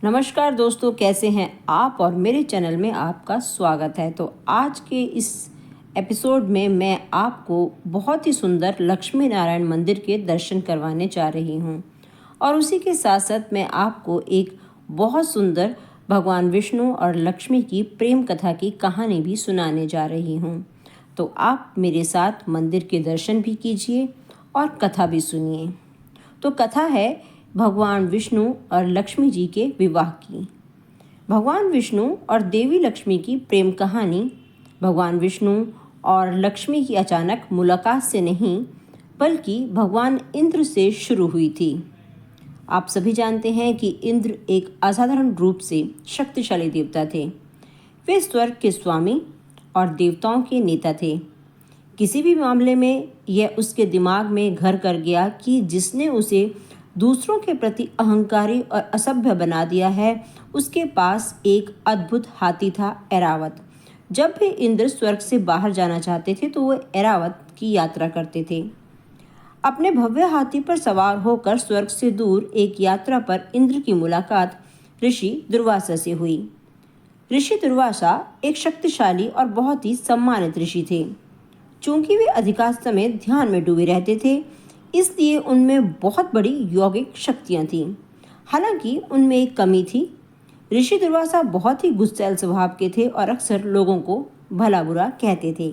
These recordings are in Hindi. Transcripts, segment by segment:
नमस्कार दोस्तों, कैसे हैं आप। और मेरे चैनल में आपका स्वागत है। तो आज के इस एपिसोड में मैं आपको बहुत ही सुंदर लक्ष्मी नारायण मंदिर के दर्शन करवाने जा रही हूं और उसी के साथ साथ मैं आपको एक बहुत सुंदर भगवान विष्णु और लक्ष्मी की प्रेम कथा की कहानी भी सुनाने जा रही हूं। तो आप मेरे साथ मंदिर के दर्शन भी कीजिए और कथा भी सुनिए। तो कथा है भगवान विष्णु और लक्ष्मी जी के विवाह की। भगवान विष्णु और देवी लक्ष्मी की प्रेम कहानी भगवान विष्णु और लक्ष्मी की अचानक मुलाकात से नहीं बल्कि भगवान इंद्र से शुरू हुई थी। आप सभी जानते हैं कि इंद्र एक असाधारण रूप से शक्तिशाली देवता थे। वे स्वर्ग के स्वामी और देवताओं के नेता थे। किसी भी मामले में यह उसके दिमाग में घर कर गया कि जिसने उसे दूसरों के प्रति अहंकारी और असभ्य बना दिया है, उसके पास एक अद्भुत हाथी था, ऐरावत। जब भी इंद्र स्वर्ग से बाहर जाना चाहते थे तो वो ऐरावत की यात्रा करते थे। अपने भव्य हाथी पर सवार होकर स्वर्ग से दूर एक यात्रा पर इंद्र की मुलाकात ऋषि दुर्वासा से हुई। ऋषि दुर्वासा एक शक्तिशाली और बहुत ही सम्मानित ऋषि थे। चूंकि वे अधिकांश समय ध्यान में डूबे रहते थे, इसलिए उनमें बहुत बड़ी यौगिक शक्तियां थीं। हालांकि उनमें एक कमी थी। ऋषि दुर्वासा बहुत ही गुस्सैल स्वभाव के थे और अक्सर लोगों को भला बुरा कहते थे।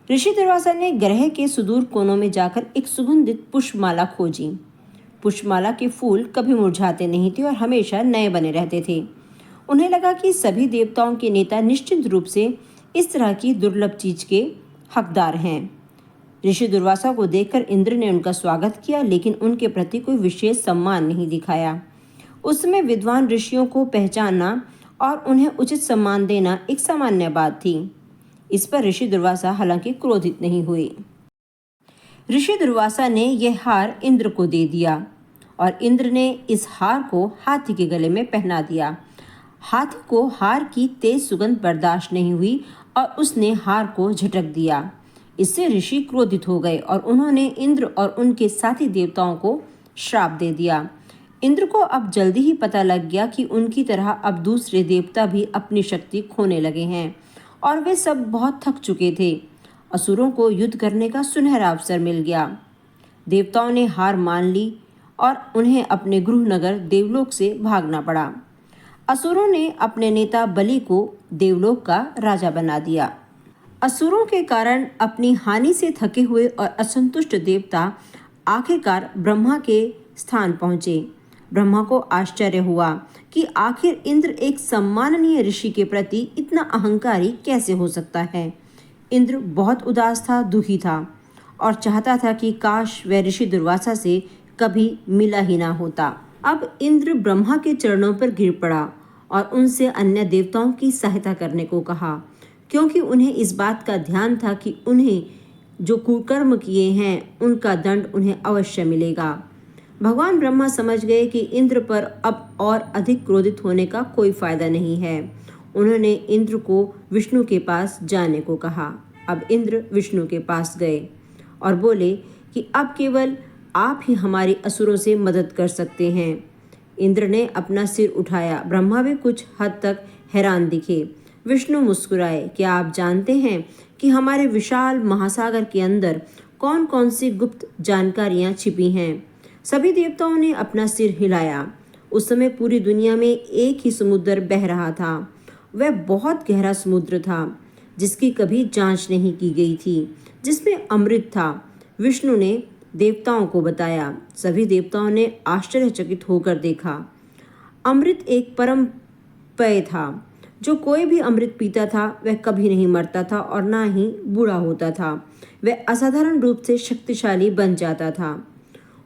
ऋषि दुर्वासा ने ग्रह के सुदूर कोनों में जाकर एक सुगंधित पुष्पमाला खोजी। पुष्पमाला के फूल कभी मुरझाते नहीं थे और हमेशा नए बने रहते थे। उन्हें लगा कि सभी देवताओं के नेता निश्चित रूप से इस तरह की दुर्लभ चीज के हकदार हैं। ऋषि दुर्वासा को देखकर इंद्र ने उनका स्वागत किया, लेकिन उनके प्रति कोई विशेष सम्मान नहीं दिखाया। उस समय विद्वान ऋषियों को पहचानना और उन्हें उचित सम्मान देना एक सामान्य बात थी। इस पर ऋषि दुर्वासा हालांकि क्रोधित नहीं हुए। ऋषि दुर्वासा ने यह हार इंद्र को दे दिया और इंद्र ने इस हार को हाथी के गले में पहना दिया। हाथी को हार की तेज सुगंध बर्दाश्त नहीं हुई और उसने हार को झटक दिया। इससे ऋषि क्रोधित हो गए और उन्होंने इंद्र और उनके साथी देवताओं को श्राप दे दिया। इंद्र को अब जल्दी ही पता लग गया कि उनकी तरह अब दूसरे देवता भी अपनी शक्ति खोने लगे हैं और वे सब बहुत थक चुके थे। असुरों को युद्ध करने का सुनहरा अवसर मिल गया। देवताओं ने हार मान ली और उन्हें अपने गृह नगर देवलोक से भागना पड़ा। असुरों ने अपने नेता बलि को देवलोक का राजा बना दिया। असुरों के कारण अपनी हानि से थके हुए और असंतुष्ट देवता आखिरकार ब्रह्मा के स्थान पहुंचे। ब्रह्मा को आश्चर्य हुआ कि आखिर इंद्र एक सम्माननीय ऋषि के प्रति इतना अहंकारी कैसे हो सकता है। इंद्र बहुत उदास था, दुखी था और चाहता था कि काश वह ऋषि दुर्वासा से कभी मिला ही ना होता। अब इंद्र ब्रह्मा के चरणों पर गिर पड़ा और उनसे अन्य देवताओं की सहायता करने को कहा, क्योंकि उन्हें इस बात का ध्यान था कि उन्हें जो कुकर्म किए हैं उनका दंड उन्हें अवश्य मिलेगा। भगवान ब्रह्मा समझ गए कि इंद्र पर अब और अधिक क्रोधित होने का कोई फायदा नहीं है। उन्होंने इंद्र को विष्णु के पास जाने को कहा। अब इंद्र विष्णु के पास गए और बोले कि अब केवल आप ही हमारी असुरों से मदद कर सकते हैं। इंद्र ने अपना सिर उठाया। ब्रह्मा भी कुछ हद तक हैरान दिखे। विष्णु मुस्कुराए, क्या आप जानते हैं कि हमारे विशाल महासागर के अंदर कौन कौन सी गुप्त जानकारियां छिपी हैं? सभी देवताओं ने अपना सिर हिलाया। उस समय पूरी दुनिया में एक ही समुद्र बह रहा था। वह बहुत गहरा समुद्र था जिसकी कभी जांच नहीं की गई थी, जिसमें अमृत था। विष्णु ने देवताओं को बताया। सभी देवताओं ने आश्चर्यचकित होकर देखा। अमृत एक परम पेय था। जो कोई भी अमृत पीता था वह कभी नहीं मरता था और ना ही बूढ़ा होता था। वह असाधारण रूप से शक्तिशाली बन जाता था।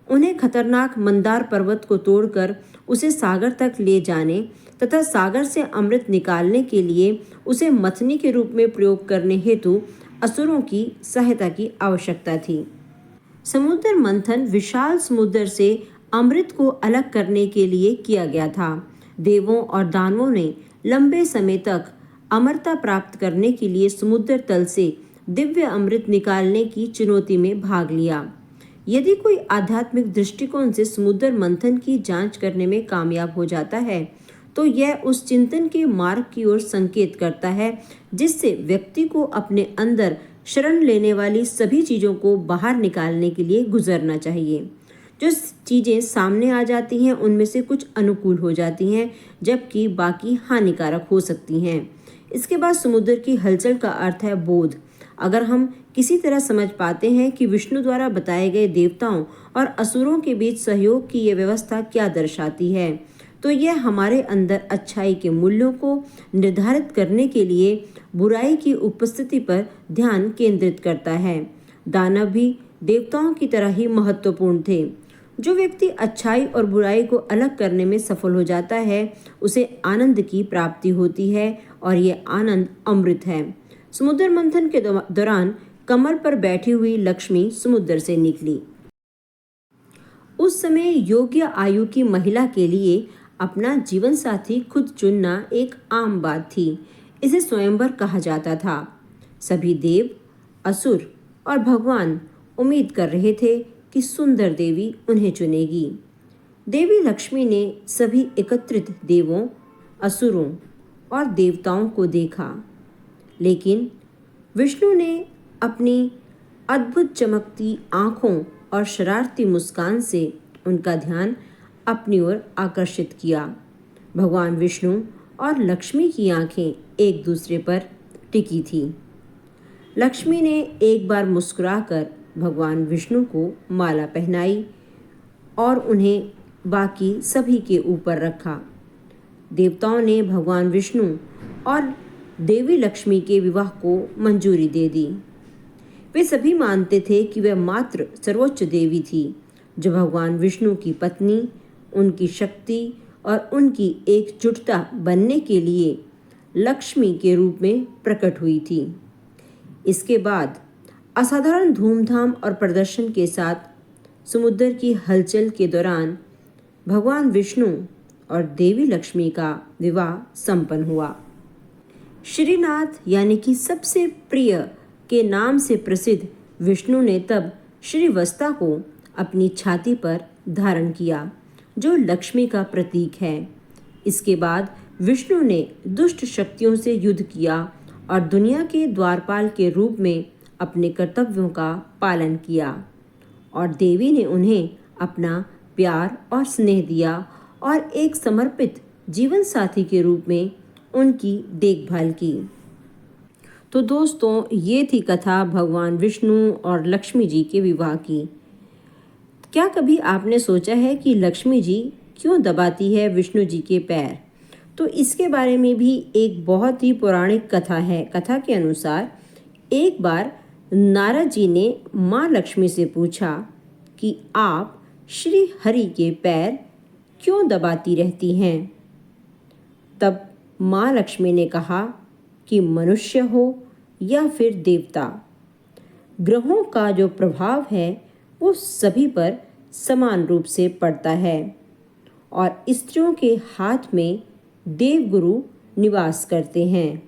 उन्हें खतरनाक मंदार पर्वत को तोड़कर उसे सागर तक ले जाने तथा सागर से अमृत निकालने के लिए उसे मथनी के रूप में प्रयोग करने हेतु असुरों की सहायता की आवश्यकता थी। समुद्र मंथन विशाल समुद्र से अमृत को अलग करने के लिए किया गया था। देवों और दानवों ने लंबे समय तक अमरता प्राप्त करने के लिए समुद्र तल से दिव्य अमृत निकालने की चुनौती में भाग लिया, यदि कोई आध्यात्मिक दृष्टिकोण से समुद्र मंथन की जांच करने में कामयाब हो जाता है तो यह उस चिंतन के मार्ग की ओर संकेत करता है जिससे व्यक्ति को अपने अंदर शरण लेने वाली सभी चीज़ों को बाहर निकालने के लिए गुजरना चाहिए। जो चीज़ें सामने आ जाती हैं उनमें से कुछ अनुकूल हो जाती हैं जबकि बाकी हानिकारक हो सकती हैं। इसके बाद समुद्र की हलचल का अर्थ है बोध। अगर हम किसी तरह समझ पाते हैं कि विष्णु द्वारा बताए गए देवताओं और असुरों के बीच सहयोग की यह व्यवस्था क्या दर्शाती है तो यह हमारे अंदर अच्छाई के मूल्यों को निर्धारित करने के लिए बुराई की उपस्थिति पर ध्यान केंद्रित करता है। दानव भी देवताओं की तरह ही महत्वपूर्ण थे। जो व्यक्ति अच्छाई और बुराई को अलग करने में सफल हो जाता है उसे आनंद की प्राप्ति होती है और ये आनंद अमृत है। समुद्र मंथन के दौरान कमर पर बैठी हुई लक्ष्मी समुद्र से निकली। उस समय योग्य आयु की महिला के लिए अपना जीवन साथी खुद चुनना एक आम बात थी। इसे स्वयंवर कहा जाता था। सभी देव, असुर और भगवान उम्मीद कर रहे थे कि सुंदर देवी उन्हें चुनेगी। देवी लक्ष्मी ने सभी एकत्रित देवों, असुरों और देवताओं को देखा, लेकिन विष्णु ने अपनी अद्भुत चमकती आँखों और शरारती मुस्कान से उनका ध्यान अपनी ओर आकर्षित किया। भगवान विष्णु और लक्ष्मी की आंखें एक दूसरे पर टिकी थी। लक्ष्मी ने एक बार मुस्कुराकर भगवान विष्णु को माला पहनाई और उन्हें बाकी सभी के ऊपर रखा। देवताओं ने भगवान विष्णु और देवी लक्ष्मी के विवाह को मंजूरी दे दी। वे सभी मानते थे कि वह मात्र सर्वोच्च देवी थी जो भगवान विष्णु की पत्नी, उनकी शक्ति और उनकी एकजुटता बनने के लिए लक्ष्मी के रूप में प्रकट हुई थी। इसके बाद असाधारण धूमधाम और प्रदर्शन के साथ समुद्र की हलचल के दौरान भगवान विष्णु और देवी लक्ष्मी का विवाह संपन्न हुआ। श्रीनाथ यानी कि सबसे प्रिय के नाम से प्रसिद्ध विष्णु ने तब श्रीवत्सा को अपनी छाती पर धारण किया जो लक्ष्मी का प्रतीक है। इसके बाद विष्णु ने दुष्ट शक्तियों से युद्ध किया और दुनिया के द्वारपाल के रूप में अपने कर्तव्यों का पालन किया और देवी ने उन्हें अपना प्यार और स्नेह दिया और एक समर्पित जीवन साथी के रूप में उनकी देखभाल की। तो दोस्तों, ये थी कथा भगवान विष्णु और लक्ष्मी जी के विवाह की। क्या कभी आपने सोचा है कि लक्ष्मी जी क्यों दबाती है विष्णु जी के पैर? तो इसके बारे में भी एक बहुत ही पौराणिक कथा है। कथा के अनुसार एक बार नारद जी ने माँ लक्ष्मी से पूछा कि आप श्री हरि के पैर क्यों दबाती रहती हैं? तब माँ लक्ष्मी ने कहा कि मनुष्य हो या फिर देवता, ग्रहों का जो प्रभाव है वो सभी पर समान रूप से पड़ता है और स्त्रियों के हाथ में देवगुरु निवास करते हैं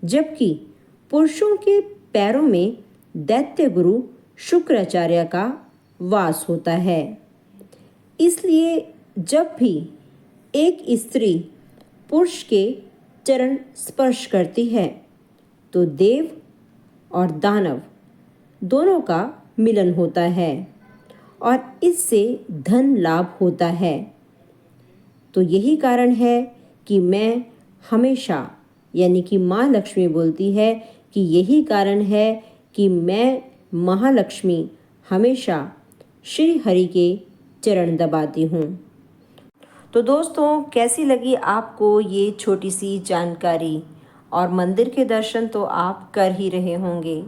जबकि पुरुषों के पैरों में दैत्य गुरु शुक्राचार्य का वास होता है। इसलिए जब भी एक स्त्री पुरुष के चरण स्पर्श करती है तो देव और दानव दोनों का मिलन होता है और इससे धन लाभ होता है। तो यही कारण है कि मैं हमेशा, यानी कि माँ लक्ष्मी बोलती है कि यही कारण है कि मैं महालक्ष्मी हमेशा श्री हरि के चरण दबाती हूँ। तो दोस्तों, कैसी लगी आपको ये छोटी सी जानकारी? और मंदिर के दर्शन तो आप कर ही रहे होंगे।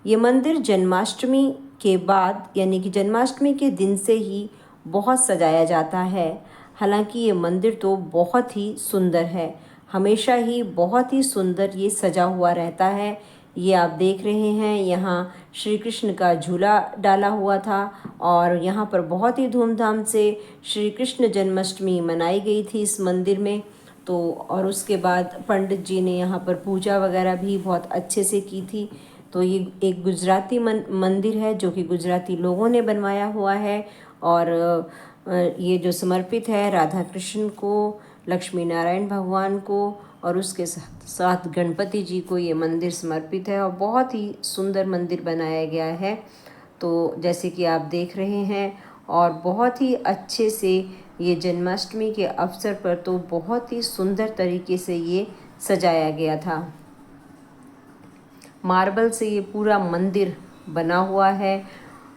ये मंदिर जन्माष्टमी के बाद, यानी कि जन्माष्टमी के दिन से ही बहुत सजाया जाता है। हालांकि ये मंदिर तो बहुत ही सुंदर है, हमेशा ही बहुत ही सुंदर ये सजा हुआ रहता है। ये आप देख रहे हैं, यहाँ श्री कृष्ण का झूला डाला हुआ था और यहाँ पर बहुत ही धूमधाम से श्री कृष्ण जन्माष्टमी मनाई गई थी इस मंदिर में। तो और उसके बाद पंडित जी ने यहाँ पर पूजा वगैरह भी बहुत अच्छे से की थी। तो ये एक गुजराती मंदिर है जो कि गुजराती लोगों ने बनवाया हुआ है। और ये जो समर्पित है राधा कृष्ण को, लक्ष्मी नारायण भगवान को और उसके साथ साथ गणपति जी को ये मंदिर समर्पित है और बहुत ही सुंदर मंदिर बनाया गया है। तो जैसे कि आप देख रहे हैं और बहुत ही अच्छे से ये जन्माष्टमी के अवसर पर तो बहुत ही सुंदर तरीके से ये सजाया गया था। मार्बल से ये पूरा मंदिर बना हुआ है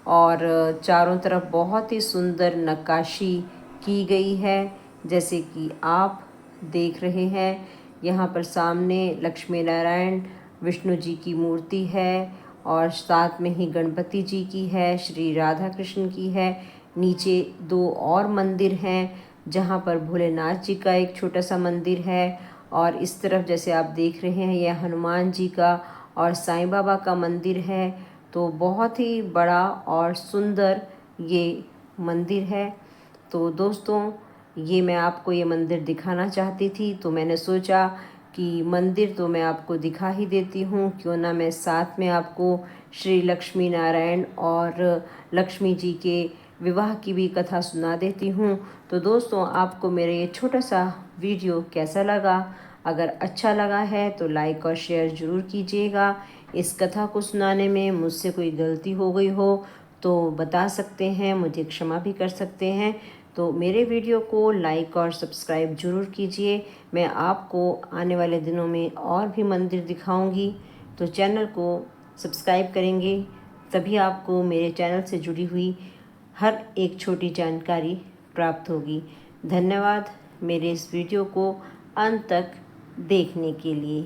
और चारों तरफ बहुत ही सुंदर नक्काशी की गई है। जैसे कि आप देख रहे हैं यहाँ पर सामने लक्ष्मी नारायण विष्णु जी की मूर्ति है और साथ में ही गणपति जी की है, श्री राधा कृष्ण की है। नीचे दो और मंदिर हैं जहाँ पर भोलेनाथ जी का एक छोटा सा मंदिर है और इस तरफ जैसे आप देख रहे हैं यह हनुमान जी का और साईं बाबा का मंदिर है। तो बहुत ही बड़ा और सुंदर ये मंदिर है। तो दोस्तों ये मैं आपको ये मंदिर दिखाना चाहती थी, तो मैंने सोचा कि मंदिर तो मैं आपको दिखा ही देती हूँ, क्यों ना मैं साथ में आपको श्री लक्ष्मी नारायण और लक्ष्मी जी के विवाह की भी कथा सुना देती हूँ। तो दोस्तों आपको मेरा ये छोटा सा वीडियो कैसा लगा? अगर अच्छा लगा है तो लाइक और शेयर ज़रूर कीजिएगा। इस कथा को सुनाने में मुझसे कोई गलती हो गई हो तो बता सकते हैं, मुझे क्षमा भी कर सकते हैं। तो मेरे वीडियो को लाइक और सब्सक्राइब ज़रूर कीजिए। मैं आपको आने वाले दिनों में और भी मंदिर दिखाऊंगी, तो चैनल को सब्सक्राइब करेंगे तभी आपको मेरे चैनल से जुड़ी हुई हर एक छोटी जानकारी प्राप्त होगी। धन्यवाद मेरे इस वीडियो को अंत तक देखने के लिए।